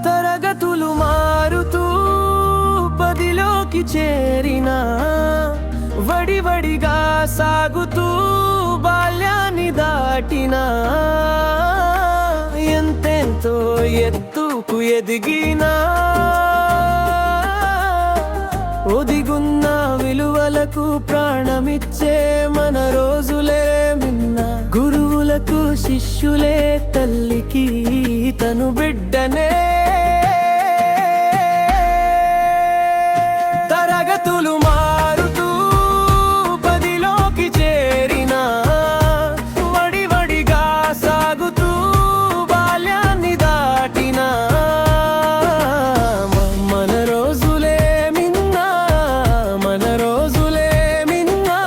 తరగతులు మారుతూ పదిలోకి చేరినా, వడివడిగా సాగుతూ బాల్యాన్ని దాటినా, ఎంతెంతో ఎత్తుకు ఎదిగినా, ఒదిగున్న విలువలకు ప్రాణమిచ్చే మన రోజులే మిన్న. గురువులకు శిష్యులే, తల్లికి తను బిడ్డనే. తరగతులు మారుతూ పదిలోకి చేరినా, వడివడిగా సాగుతూ బాల్యాన్ని దాటినా, మన రోజులే మిన్నా, మన రోజులే మిన్నా.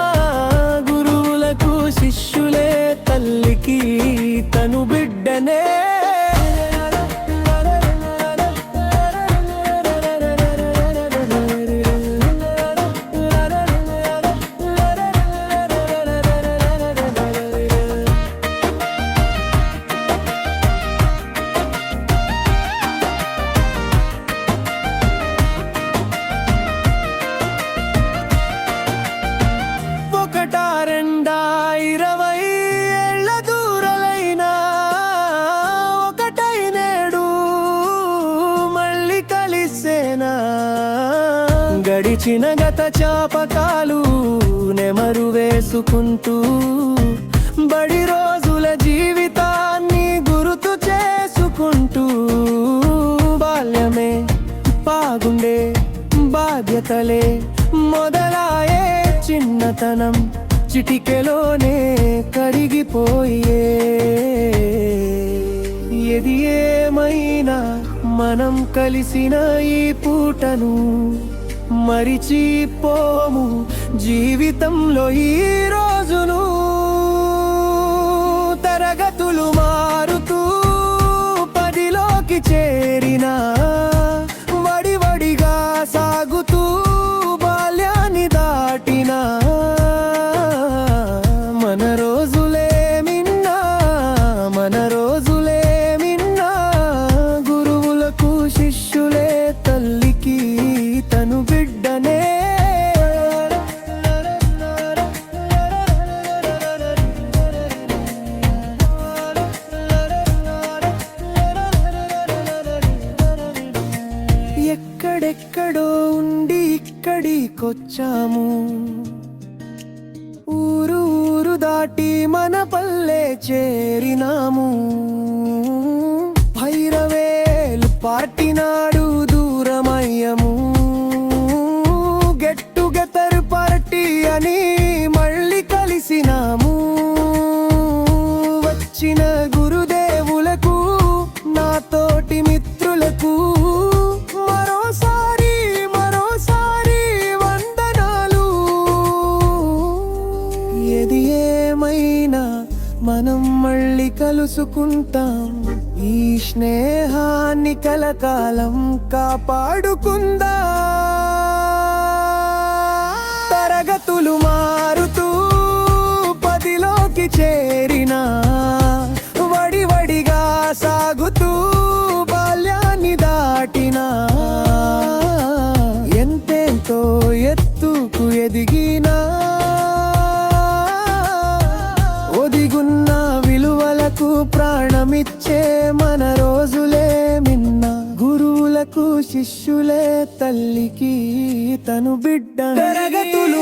గురువులకు శిష్యులే, తల్లికి తను బిడ్డనే. గడిచిన గత జ్ఞాపకాలు నెమరు వేసుకుంటూ, బడి రోజుల జీవితాన్ని గుర్తు చేసుకుంటూ, బాల్యమే బాగుండే, బాధ్యతలే మొదలాయే, చిన్నతనం చిటికెలోనే కరిగిపోయే. ఏది ఏమైనా మనం కలిసిన ఈ పూటను మరిచిపోము, జీవితంలో ఈ రోజును. తరగతులు మారుతూ పదిలోకి చేరినా, వడివడిగా సాగుతూ బాల్యాన్ని దాటినా, మన రోజులే మిన్నా, మన రోజులే మిన్నా. గురువులకు శిష్యులే, తల్లికి తను బిడ్డనే. ఎక్కడెక్కడో ఉండి ఇక్కడికొచ్చాము, ఊరు ఊరు దాటి మన పల్లె చేరినాము. భైరవేలు పార్టీ నాడు దూరమయ్యము, గెట్ టుగెదర్ పార్టీ అని మళ్ళీ కలిసినాము. వచ్చిన గురుదేవులకు, నాతోటి మిత్రులకు మరోసారి మరోసారి వందనాలు. ఏది ఏమైనా మనం మళ్ళీ కలుసుకుంటాం, ఈ స్నేహాన్ని కలకాలం కాపాడుకుందా. తరగతులు మారుతూ పదిలోకి చేరినా, వడివడిగా సాగుతూ బాల్యాన్ని దాటినా, ఎంతెంతో ఎత్తుకు ఎదిగినా, ఒదిగున్న విలువలకు ప్రాణమిచ్చే మన రోజులే మిన్న. గురువులకు శిష్యులే, తల్లికి తను బిడ్డ. తరగతులు